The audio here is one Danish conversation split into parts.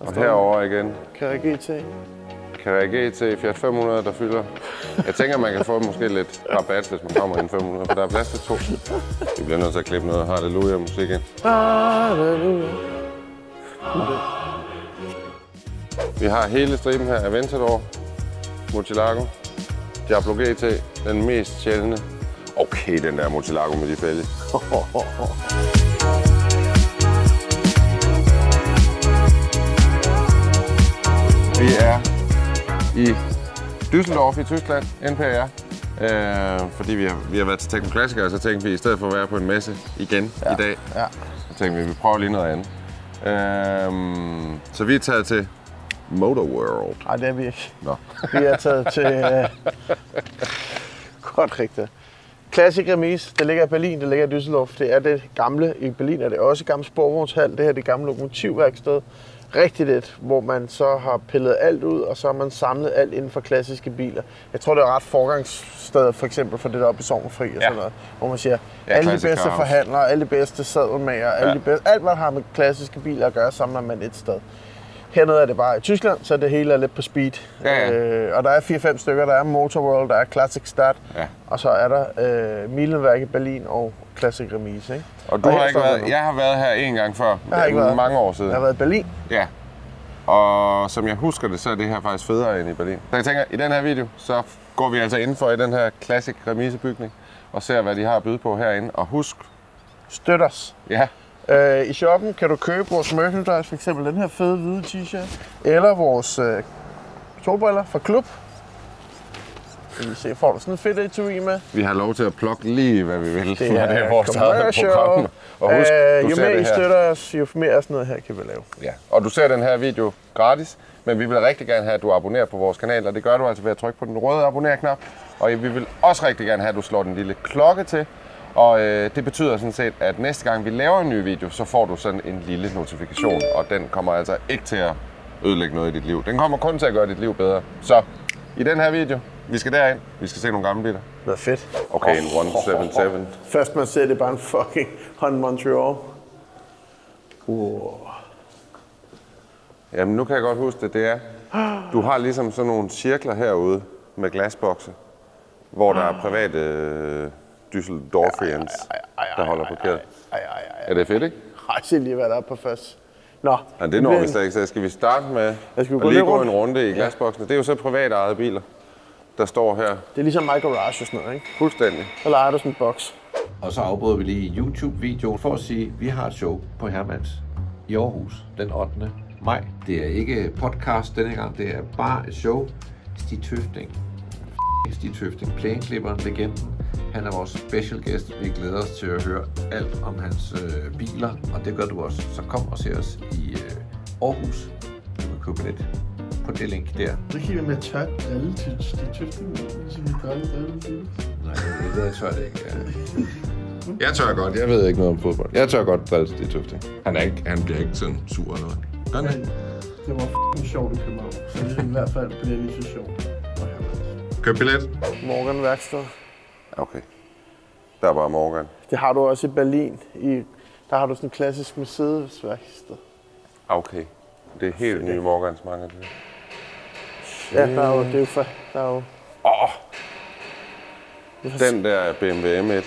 Og herover igen. Carrera GT. Carrera GT, Fiat 500, der fylder. Jeg tænker, man kan få måske lidt rabat, hvis man kommer ind 500, for der er plads til 2. Vi bliver nødt til at klippe noget halleluja-musik ind. Halleluja. Vi har hele striben her. Aventador, Murcielago, Diablo GT, den mest sjældne. Okay, den der Murcielago med de fælge. Vi er i Düsseldorf i Tyskland, NPR. Fordi vi har været til Teknoklassikere, så tænkte vi i stedet for at være på en messe igen i dag, så tænkte vi prøver lige noget andet. Så vi er taget til Motor World. Nej, det er vi ikke. Nå. Vi er taget til... Godt rigtigt. Classic Remise, det ligger i Berlin, det ligger i Düsseldorf. Det er det gamle, i Berlin er det også gamle sporvognshal. Det her er det gamle lokomotivværksted. Rigtig lidt, hvor man så har pillet alt ud, og så har man samlet alt inden for klassiske biler. Jeg tror, det er ret forgangssted, for eksempel for det der oppe i Sorgenfri og sådan noget, hvor man siger, alle de bedste forhandlere, alle de bedste sadelmager, alt hvad der har med klassiske biler at gøre, samler man et sted. Hernede er det bare i Tyskland, så det hele er lidt på speed. Og der er 4-5 stykker. Der er Motor World, der er Classic Start, og så er der Milenwerk i Berlin og Classic Remise. Ikke? Og du har ikke været, jeg har været her en gang før, mange år siden. Jeg har været i Berlin. Ja, og som jeg husker det, så er det her faktisk federe end i Berlin. Så jeg tænker, i den her video, så går vi altså indenfor i den her Classic Remise-bygning og ser, hvad de har at byde på herinde. Og husk, støt os. Ja. I shoppen kan du købe vores merchandise, f.eks. den her fede hvide t-shirt, eller vores solbriller fra Klub. Får du sådan en fedt etui med? Vi har lov til at plukke lige, hvad vi vil. Det er vores eget program. Og husk, jo mere I støtter os, jo mere sådan noget her kan vi lave. Ja, og du ser den her video gratis, men vi vil rigtig gerne have, at du abonnerer på vores kanal, og det gør du altså ved at trykke på den røde abonner-knap. Og vi vil også rigtig gerne have, at du slår den lille klokke til. Og det betyder sådan set, at næste gang vi laver en ny video, så får du sådan en lille notifikation, og den kommer altså ikke til at ødelægge noget i dit liv. Den kommer kun til at gøre dit liv bedre. Så i den her video, vi skal derind, vi skal se nogle gamle biler. Det er fedt. Okay, en 177. Først man ser det er bare en fucking Honda Montreal. Jamen nu kan jeg godt huske det er. Du har ligesom sådan nogle cirkler herude med glasbokse, hvor der er private Düsseldorfians, der holder parkeret. Er det fedt, ikke? Ej, se lige, hvad der er på først. Nå. Ja, det når vi slet ikke. Så skal vi starte med at lige gå en runde i glasboksene. Det er jo så private ejede biler, der står her. Det er ligesom My Garage og sådan noget, ikke? Fuldstændig. Så leger du sådan en boks. Og så afbryder vi lige YouTube-videoen for at sige, at vi har et show på Hermans i Aarhus den 8. maj. Det er ikke podcast denne gang, det er bare et show. Stig Tøfting. Stig Tøfting, plæneklipperen, legenden. Han er vores special guest. Vi glæder os til at høre alt om hans biler, og det gør du også. Så kom og se os i Aarhus. Du kan købe billet på det link der. Så kan vi med tørt alle til Stig Tøfting, som vi dræller til. Nej, det tør det ikke. Ja. Jeg tør godt. Jeg ved ikke noget om fodbold. Jeg tør godt drille Stig Tøfting. Han bliver ikke sådan sur eller noget. Gør han ikke? Det var f***ing sjovt i København, så det i hvert fald bliver lige så sjovt. Køb billet. Morgan værksted. Okay. Der er bare Morgan. Det har du også i Berlin. Der har du sådan en klassisk Mercedes værksted. Okay. Det er helt nye Morgans mange. Ja, der er jo, det er jo for, der er jo... Den der BMW M1.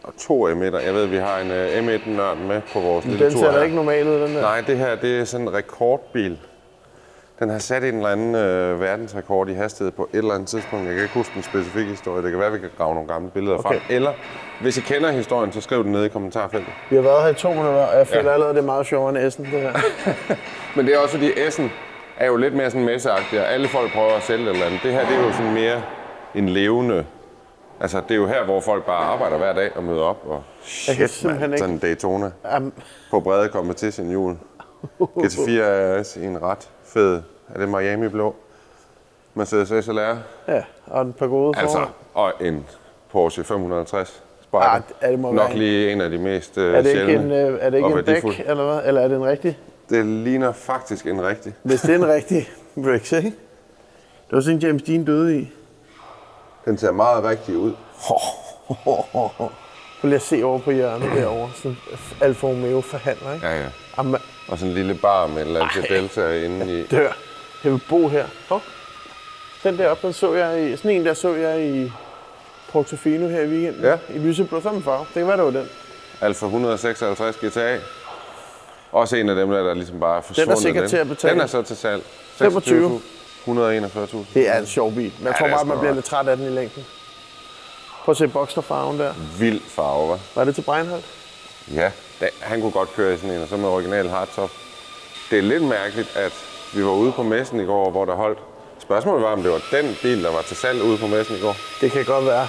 Og 2 M1'er. Jeg ved, vi har en M1-nørd med på vores lille tur. Den ser da ikke normal ud, den der. Nej, det her det er sådan en rekordbil. Den har sat en eller anden verdensrekord i hastighed på et eller andet tidspunkt. Jeg kan ikke huske den specifikke historie. Det kan være, at vi kan grave nogle gamle billeder frem. Eller hvis I kender historien, så skriv den ned i kommentarfeltet. Vi har været her i 2 minutter, og jeg føler allerede, det er meget sjovere end Essen, det her. Men det er også fordi Essen er jo lidt mere sådan messeagtig, og alle folk prøver at sælge et eller andet. Det her det er jo sådan mere en levende... Altså, det er jo her, hvor folk bare arbejder hver dag og møder op. Og shit, man, sådan en Daytona på brede competition hjul. GT4 er også en ret fed. Er det Miami blå? Mercedes SLR. Ja, og en par gode altså, og en Porsche 550 Spyder. Det må nok være lige en af de mest er det sjældne. Er det ikke en dæk, eller hvad? Eller er det en rigtig? Det ligner faktisk en rigtig. Hvis det er en rigtig Brix, ikke? Det var sådan en James Dean døde i. Den ser meget rigtig ud. Prøv lige at se over på hjørnet derovre. Sådan Alfa Romeo forhandler, ikke? Ja, ja. Og sådan en lille bar med et eller andet Delta inde i. Dør. Jeg vil bo her. Den der op, den så jeg i, sådan en der så jeg i Portofino her i weekenden. Ja. I lyseblå samme farve. Det kan være, det var den. Alfa 156 GTA. Også en af dem, der ligesom bare er forsvundet. Den er sikkert til at betale. Den er så til salg. 25. 141.000. Det er en sjov bil. Men jeg tror det er bare, man sgu bliver nok. lidt træt af den i længden. Prøv at se Boxster-farven der. Vild farve, hva'? Var det til Breinholt? Ja, han kunne godt køre i sådan en, og så med original hardtop. Det er lidt mærkeligt, at vi var ude på messen i går, hvor der holdt. Spørgsmålet var, om det var den bil, der var til salg ude på messen i går. Det kan godt være.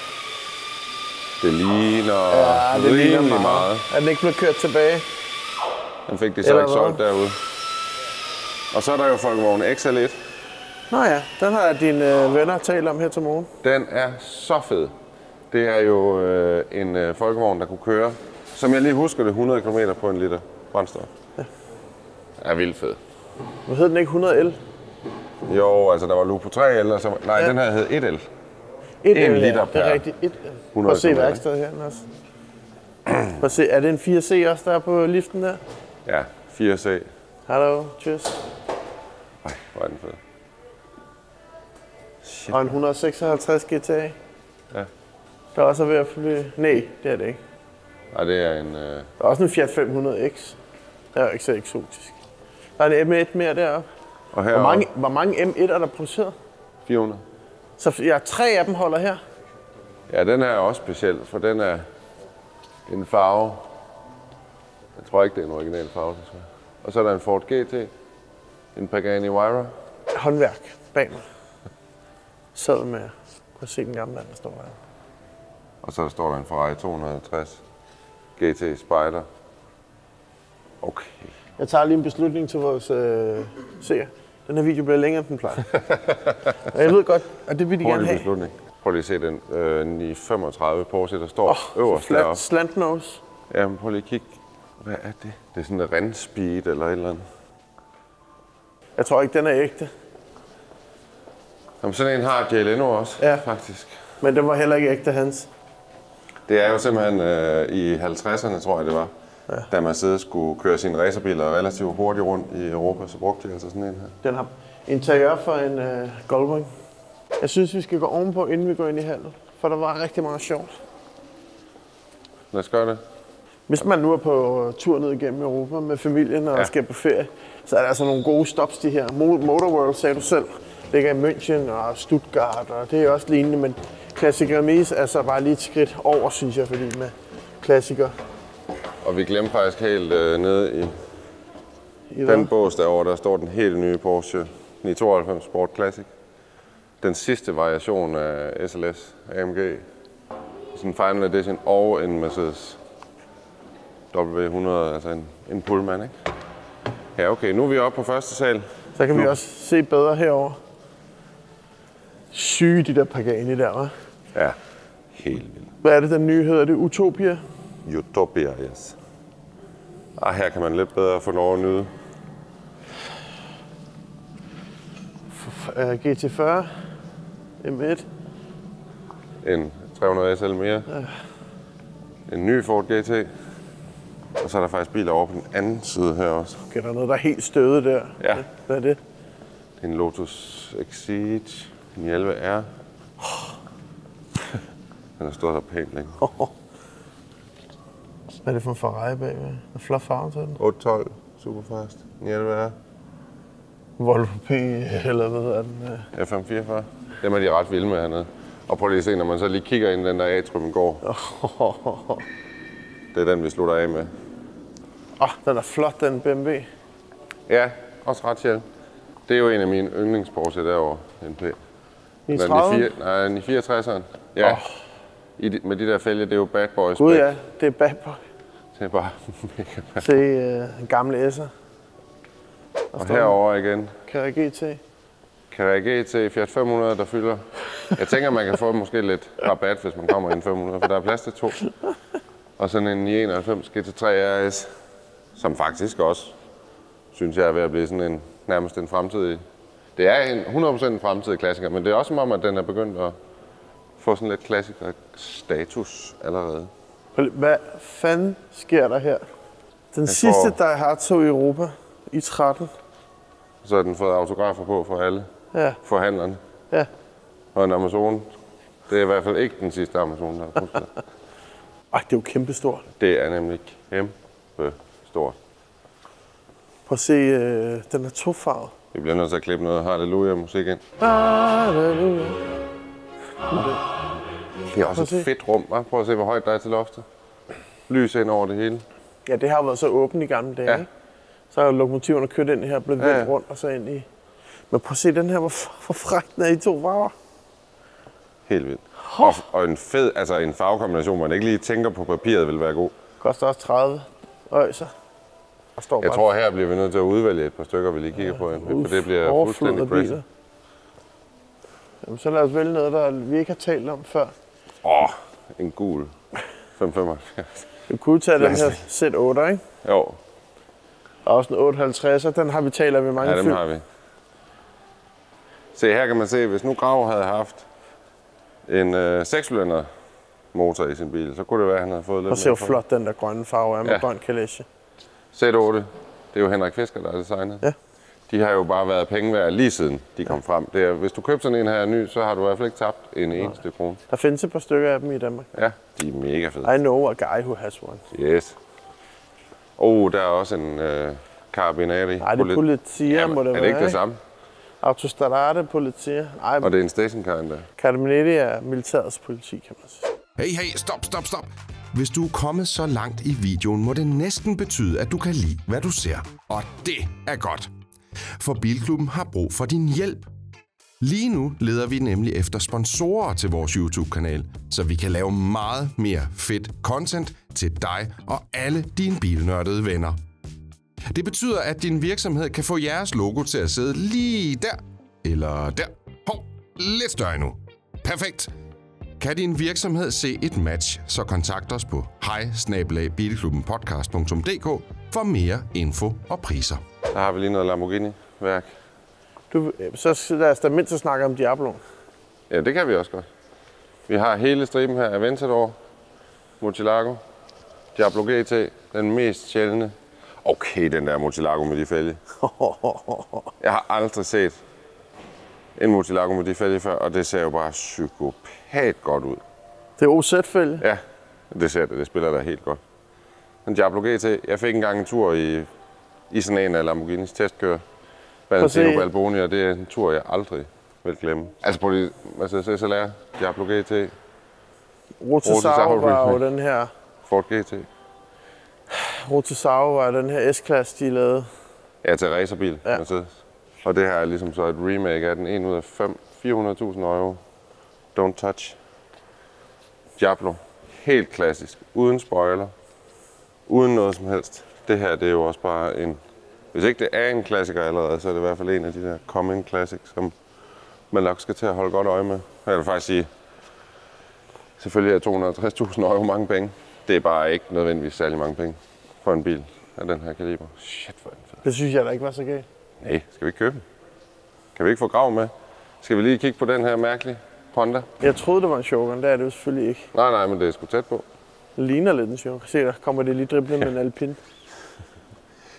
Det ligner det ligner rimelig meget. Er den ikke blevet kørt tilbage? Den fik de så Eller ikke hvad? solgt derude. Og så er der jo Folkevogn XL1. Nå ja, den har dine venner talt om her til morgen. Den er så fed. Det er jo en folkevogn, der kunne køre, som jeg lige husker det, 100 km på en liter brændstof. Ja. Er vildt fed. Hvad hed den ikke? 100L? Jo, altså der var Lupo 3 eller så. Nej, Ja. den her hed 1L. 1 En L, liter ja. Det er per rigtigt. 1 L. Prøv 100 at se km. værkstedet her også. Prøv at se, er det en 4C også, der er på liften der? Ja, 4C. Hallo, tjus. Ej, hvor er den fed. Og en 156 GTA. Ja. Der er også ved at flyve. Nej, det er det ikke. Nej, det er en... Der er også en Fiat 500X. Det er jo ikke så eksotisk. Der er en M1 mere deroppe. Og her Hvor mange M1 er der produceret? 400. Så ja, 3 af dem holder her. Ja, den her er også speciel, for den er en farve. Jeg tror ikke, det er en original farve, desværre. Og så er der en Ford GT. En Pagani Huayra. Håndværk bag mig. Sad med. Prøv at se den gamle mand, der står her. Og så står der en Ferrari 250 GT Spider. Okay. Jeg tager lige en beslutning til vores seer. Den her video bliver længere, end den plejer. Og jeg ved godt, at det vil de gerne Hurtig have. beslutning. Prøv lige at se den 935 Porsche, der står øverst deroppe. Slant nose. Ja, men prøv lige at kigge. Hvad er det? Det er sådan en rendspeed eller et eller andet. Jeg tror ikke, den er ægte. Jamen, sådan en har Jay Leno også, Ja. faktisk. Men den var heller ikke ægte hans. Det er jo simpelthen i 50'erne, tror jeg det var, ja. Da Mercedes skulle køre sine racerbiler relativt hurtigt rundt i Europa, så brugte de altså sådan en her. Den har interiør for en Goldwing. Jeg synes, vi skal gå ovenpå, inden vi går ind i hallen. For der var rigtig meget sjovt. Lad os gøre det. Hvis man nu er på tur ned igennem Europa med familien og skal på ferie, så er der altså nogle gode stops, de her. Motorworld, sagde du selv, ligger i München og Stuttgart, og det er også lignende, men Classic Remise er så bare lige et skridt over, synes jeg, fordi med klassikere. Og vi glemte faktisk helt nede i den bås derovre, der står den helt nye Porsche 992 Sport Classic. Den sidste variation af SLS AMG. Sådan en Final Edition og en Mercedes W100, altså en Pullman, ikke? Ja, okay, nu er vi oppe på første sal. Så kan vi også se bedre herover. Syge de der Pagani der, hva'? Ja, helt vildt. Hvad er det, den nye hedder? Det Utopia? Utopia, yes. Og her kan man lidt bedre få lov at nyde. GT40 M1. En 300 SL mere. En ny Ford GT. Og så er der faktisk biler over på den anden side her også. Okay, der er noget, der er helt stødet der. Ja. Hvad er det? En Lotus Exige 911R. Den har stået her pænt længe. Hvad er det for en Ferrari bagved? En flot farve til den. 812 Superfast 911R. Volvo P, eller hvad hedder den? FM44. Dem er de ret vilde med hernede. Og prøv lige at se, når man så lige kigger ind i den der atrium går. Det er den, vi slutter af med. Den er flot, den BMW. Ja, også ret sjældent. Det er jo en af mine yndlings-Porsche derovre. En P. 930? Nej, 964'eren. Ja. Med de der fælge, det er jo bad boys. Gud ja, det er bad boy. Det er bare mega bad. Se en gammel S'er. Og herover igen. Carrera GT. Carrera GT Fiat 500, der fylder. Jeg tænker, man kan få måske lidt rabat, hvis man kommer ind 500, for der er plads til 2. Og sådan en 991 GT3 RS, som faktisk også, synes jeg, er ved at blive sådan nærmest en fremtidig. Det er en 100% en fremtidig klassiker, men det er også som om, at den er begyndt at få sådan lidt klassiker-status allerede. Hvad fanden sker der her? Den sidste Die Hard tog i Europa. i 13. Så har den fået autografer på for alle forhandlerne. Ja. Og en Amazon. Det er i hvert fald ikke den sidste Amazon, der er pustet. Ej, det er jo kæmpestort. Det er nemlig kæmpe stort. Prøv at se, den er tofarvet. Vi bliver nødt til at klippe noget halleluja-musik ind. Halleluja. Det er også et fedt rum, hva'? Prøv at se, hvor højt der er til loftet. Lys ind over det hele. Ja, det har været så åbent i gamle dage, ikke? Så har lokomotiverne kørt ind her, blevet vendt rundt og så ind i... Men prøv at se den her, hvor fræk den er i 2 farver. Helt vildt. Og en fed, altså en farvekombination, man ikke lige tænker på papiret, vil være god. Koster også 30 øjser. Jeg tror, her bliver vi nødt til at udvælge et par stykker, vi lige kigger på. For det bliver fuldstændig crazy. Jamen, så lad os vælge noget, der vi ikke har talt om før. En gul 575. Du kunne tage den her Z8, ikke? Jo. Og også en 850, den har vi talt om i mange film. Ja, dem har vi. Se, her kan man se, hvis nu Grav havde haft en 6-cylinder motor i sin bil, så kunne det være, at han havde fået lidt mere. Og se, hvor flot den der grønne farve er med grøn kalesje. Z8, det er jo Henrik Fisker, der har designet. Ja. De har jo bare været penge værd lige siden de kom frem. Det er, hvis du køber sådan en her ny, så har du i hvert fald ikke tabt en eneste krone. Der findes et par stykker af dem i Danmark. Ja, de er mega fede. I know a guy who has one. Yes. Der er også en Carabinieri. Nej, det er Polizia, må det være. Er det ikke det samme? Autostrade Polizia. Ej, og det er en stationcar endda. Carabinieri er militærets politi, kan man sige. Hey, stop. Hvis du er kommet så langt i videoen, må det næsten betyde, at du kan lide, hvad du ser. Og det er godt. For Bilklubben har brug for din hjælp. Lige nu leder vi nemlig efter sponsorer til vores YouTube-kanal, så vi kan lave meget mere fedt content til dig og alle dine bilnørdede venner. Det betyder, at din virksomhed kan få jeres logo til at sidde lige der, eller der. Lidt større endnu. Perfekt. Kan din virksomhed se et match, så kontakt os på hej@bilklubbenpodcast.dk for mere info og priser. Der har vi lige noget Lamborghini-værk. Så lad os da mindst snakke om Diabloen. Ja, det kan vi også godt. Vi har hele striben her, Aventador, Murcielago, Diablo GT, den mest sjældne. Okay, den der Murcielago med de fælge. Jeg har aldrig set en Murcielago med de fælge før, og det ser jo bare psykopat godt ud. Det er OZ-fælge? Ja, det spiller da helt godt. En Diablo GT, jeg fik engang en tur i sådan en af Lamborghinis testkører. Valentino Balboni, og det er en tur, jeg aldrig vil glemme. Altså på de, SLR, Diablo GT. Rotisau var jo den her... Ford GT. Rotisau var den her S-klasse, de lavede. Ja, til racerbil, Mercedes. Og det her er ligesom så et remake af den. 1 ud af 5, 400.000 euro. Don't touch. Diablo. Helt klassisk. Uden spoiler. Uden noget som helst. Det her, det er jo også bare en... Hvis ikke det er en klassiker allerede, så er det i hvert fald en af de der come-in classics, som man nok skal til at holde godt øje med. Jeg vil faktisk sige, selvfølgelig er 250.000 euro mange penge. Det er bare ikke nødvendigvis særlig mange penge for en bil af den her kaliber. Shit, hvor er den fed. Det synes jeg da ikke var så galt. Nej, skal vi ikke købe den? Kan vi ikke få Grav med? Skal vi lige kigge på den her mærkelige Honda? Jeg troede, det var en Shogun. Det er det jo selvfølgelig ikke. Nej, men det er sgu tæt på. Det ligner lidt en Shogun. Se, der kommer det lige driblet med en Alpine.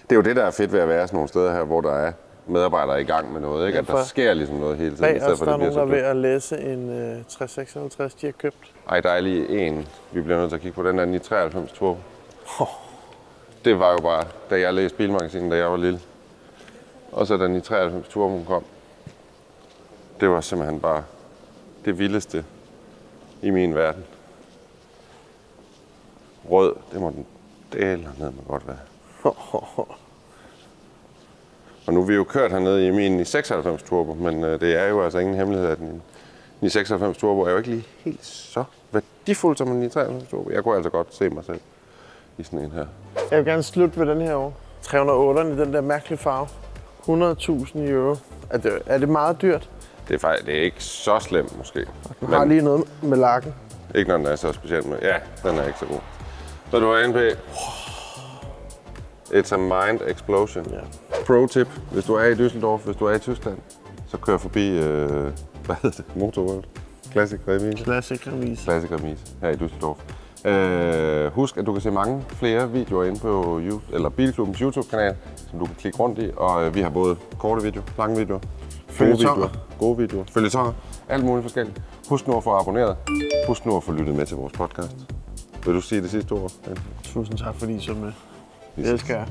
Det er jo det, der er fedt ved at være sådan nogle steder her, hvor der er medarbejdere i gang med noget, ikke? At der sker ligesom noget hele tiden. Bag os, der er nogen, der er ved at læse en 356, de har købt. Ej, der er lige en, vi bliver nødt til at kigge på. Den er 993 Turbo. Det var jo bare, da jeg læste Bilmagasinet, da jeg var lille. Og så da 993 Turbo kom. Det var simpelthen bare det vildeste i min verden. Rød, det må den dele ned med godt være. Og nu er vi jo kørt hernede i min 96 Turbo, men det er jo altså ingen hemmelighed, at den 96 Turbo er jo ikke lige helt så værdifuld som en 93 Turbo. Jeg kunne altså godt se mig selv i sådan en her. Jeg vil gerne slutte ved den her år. 308'eren i den der mærkelige farve. 100.000 euro. Er det meget dyrt? Det er faktisk det er ikke så slemt måske. Den har lige noget med lakken. Ikke når den er så specielt med. Ja, den er ikke så god. Så du har NP. It's a mind explosion. Ja. Pro tip, hvis du er i Düsseldorf, hvis du er i Tyskland, så kør forbi, hvad hedder det, Motorworld. Classic Remise. Classic Remise. Classic Remise her i Düsseldorf. Husk, at du kan se mange flere videoer inde på Bilklubbens YouTube-kanal, som du kan klikke rundt i. Og vi har både korte videoer, lange videoer, gode videoer, følgetonger, alt muligt forskelligt. Husk nu at få abonneret. Husk nu at få lyttet med til vores podcast. Vil du sige det sidste ord? Tusind tak, fordi I så med. Det elsker jeg.